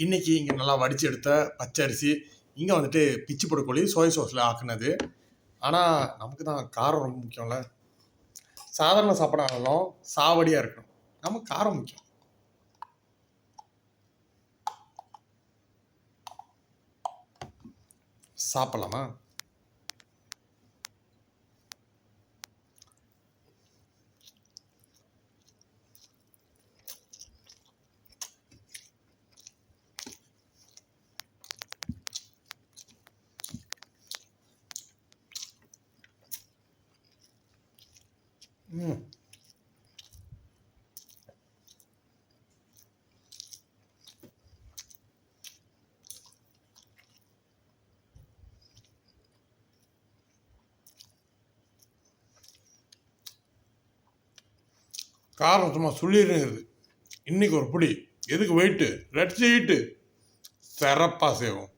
இன்றைக்கி இங்கே நல்லா வடித்து எடுத்த பச்சரிசி, இங்கே வந்துட்டு பிச்சு போட கோழி சோயா சாஸில் ஆக்குனது. ஆனால் நமக்கு தான் காரம் ரொம்ப முக்கியம்ல. சாதாரண சாப்பாடானாலும் சாவடியாக இருக்கணும், நமக்கு காரம் முக்கியம். சாப்பிட்லாமா? காரம் சும்மா சொல்லிடுறது. இன்றைக்கி ஒரு பிடி எதுக்கு வெயிட்டு ரெட் சீட்டு சிறப்பாக செய்வோம்.